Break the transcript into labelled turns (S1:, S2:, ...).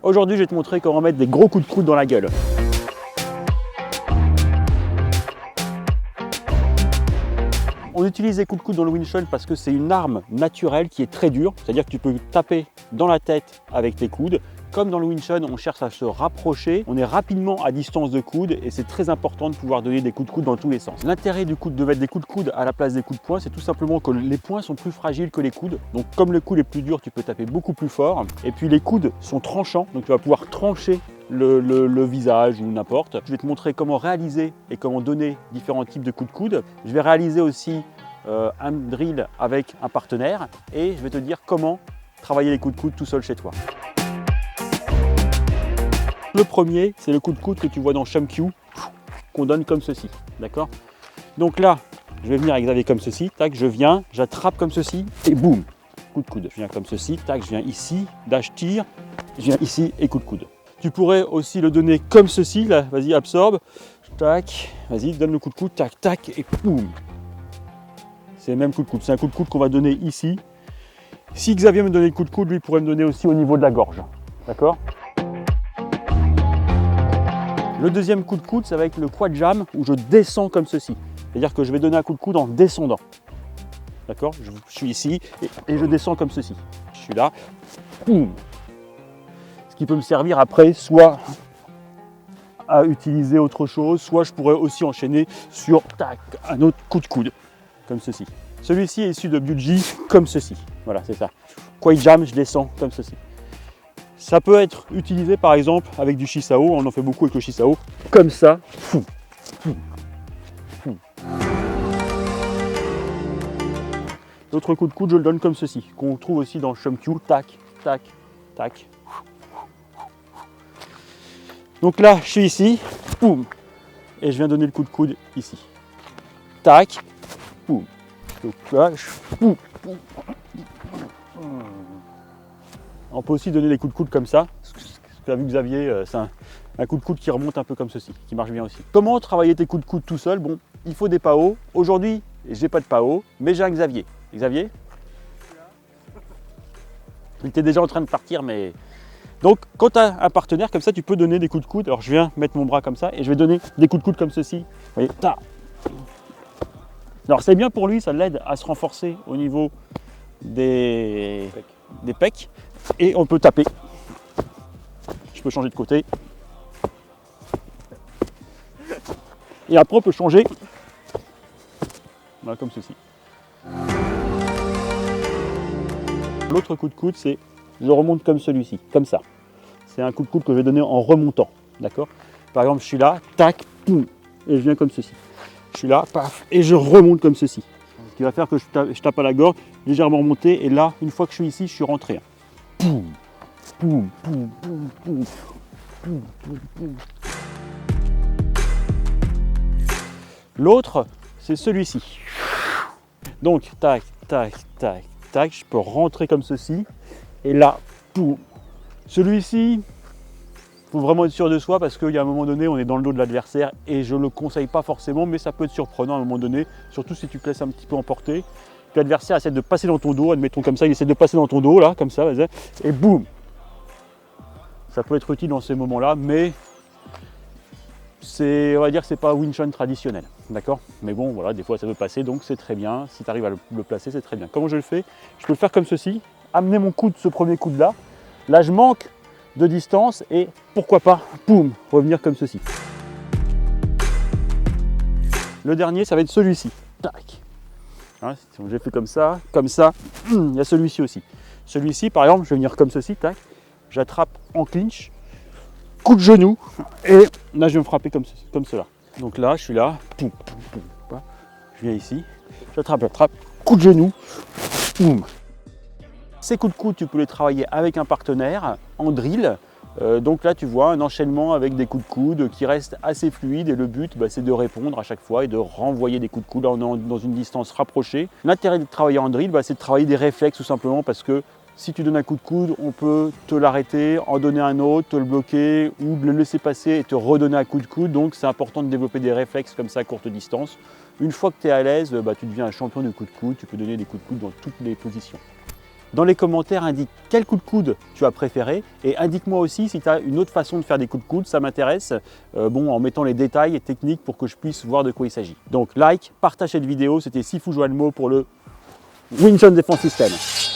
S1: Aujourd'hui, je vais te montrer comment mettre des gros coups de coude dans la gueule. On utilise les coups de coude dans le Wing Chun parce que c'est une arme naturelle qui est très dure, c'est-à-dire que tu peux taper dans la tête avec tes coudes. Comme dans le Wing Chun, on cherche à se rapprocher, on est rapidement à distance de coude et c'est très important de pouvoir donner des coups de coude dans tous les sens. L'intérêt de mettre des coups de coude à la place des coups de poing, c'est tout simplement que les poings sont plus fragiles que les coudes. Donc comme le coude est plus dur, tu peux taper beaucoup plus fort. Et puis les coudes sont tranchants, donc tu vas pouvoir trancher le visage ou n'importe. Je vais te montrer comment réaliser et comment donner différents types de coups de coude. Je vais réaliser aussi un drill avec un partenaire et je vais te dire comment travailler les coups de coude tout seul chez toi. Le premier, c'est le coup de coude que tu vois dans Shum Kyu, qu'on donne comme ceci, d'accord? Donc là, je vais venir avec Xavier comme ceci, tac, je viens, j'attrape comme ceci et boum, coup de coude. Je viens comme ceci, tac, je viens ici, dash tire, je viens ici et coup de coude. Tu pourrais aussi le donner comme ceci, là, vas-y, absorbe, tac, vas-y, donne le coup de coude, tac, tac et boum. C'est le même coup de coude, c'est un coup de coude qu'on va donner ici. Si Xavier me donnait le coup de coude, lui pourrait me donner aussi au niveau de la gorge, d'accord? Le deuxième coup de coude, ça va être le quad jam où je descends comme ceci. C'est-à-dire que je vais donner un coup de coude en descendant. D'accord? Je suis ici et je descends comme ceci. Je suis là. Boum. Ce qui peut me servir après soit à utiliser autre chose, soit je pourrais aussi enchaîner sur tac, un autre coup de coude, comme ceci. Celui-ci est issu de Byuji comme ceci. Voilà, c'est ça. Quad jam, je descends comme ceci. Ça peut être utilisé par exemple avec du Shisao, on en fait beaucoup avec le Shisao, comme ça. L'autre coup de coude, je le donne comme ceci, qu'on trouve aussi dans Shum Kyu, tac, tac, tac. Donc là, je suis ici, boum, et je viens donner le coup de coude ici. Tac, boum. Donc là, boum, boum. On peut aussi donner des coups de coude comme ça. Ce que tu as vu Xavier, c'est un coup de coude qui remonte un peu comme ceci, qui marche bien aussi. Comment travailler tes coups de coude tout seul? Bon, il faut des PAO. Aujourd'hui, j'ai pas de PAO, mais j'ai un Xavier. Xavier? Il était déjà en train de partir, mais... Donc, quand tu as un partenaire comme ça, tu peux donner des coups de coude. Alors, je viens mettre mon bras comme ça et je vais donner des coups de coude comme ceci. Vous voyez, ta. Alors, c'est bien pour lui, ça l'aide à se renforcer au niveau des pecs. Et on peut taper. Je peux changer de côté. Et après, on peut changer. Voilà, comme ceci. L'autre coup de coude, c'est je remonte comme celui-ci, comme ça. C'est un coup de coude que je vais donner en remontant. D'accord? Par exemple, je suis là, tac, poum, et je viens comme ceci. Je suis là, paf, et je remonte comme ceci. Ce qui va faire que je tape à la gorge, légèrement remonté, et là, une fois que je suis ici, je suis rentré. Poum, poum, poum, poum, poum, poum, poum, poum. L'autre, c'est celui-ci. Donc, tac, tac, tac, tac, je peux rentrer comme ceci. Et là, poum. Celui-ci, il faut vraiment être sûr de soi parce qu'il y a un moment donné, on est dans le dos de l'adversaire et je ne le conseille pas forcément, mais ça peut être surprenant à un moment donné, surtout si tu te laisses un petit peu emporter. L'adversaire essaie de passer dans ton dos, admettons comme ça, il essaie de passer dans ton dos, là, comme ça, vas-y, et boum. Ça peut être utile dans ces moments-là, mais on va dire que c'est pas Wing Chun traditionnel, d'accord? Mais bon, voilà, des fois ça peut passer, donc c'est très bien. Si tu arrives à le placer, c'est très bien. Comment je le fais? Je peux le faire comme ceci, amener mon coude, ce premier coude là. Là, je manque de distance et pourquoi pas, boum, revenir comme ceci. Le dernier, ça va être celui-ci. Tac. Hein, si j'ai fait comme ça, il y a celui-ci aussi. Celui-ci, par exemple, je vais venir comme ceci, tac. J'attrape en clinch, coup de genou, et là, je vais me frapper comme cela. Donc là, je suis là, poum, poum, poum, poum. Je viens ici, j'attrape, coup de genou, boum. Ces coups de coude, tu peux les travailler avec un partenaire en drill. Donc là, tu vois un enchaînement avec des coups de coude qui reste assez fluide et le but, c'est de répondre à chaque fois et de renvoyer des coups de coude dans une distance rapprochée. L'intérêt de travailler en drill, c'est de travailler des réflexes tout simplement parce que si tu donnes un coup de coude, on peut te l'arrêter, en donner un autre, te le bloquer ou le laisser passer et te redonner un coup de coude. Donc c'est important de développer des réflexes comme ça à courte distance. Une fois que tu es à l'aise, tu deviens un champion de coups de coude, tu peux donner des coups de coude dans toutes les positions. Dans les commentaires, indique quel coup de coude tu as préféré et indique-moi aussi si tu as une autre façon de faire des coups de coude, ça m'intéresse, en mettant les détails et techniques pour que je puisse voir de quoi il s'agit. Donc like, partage cette vidéo, c'était Sifu Joanmo pour le Wing Chun Defense System.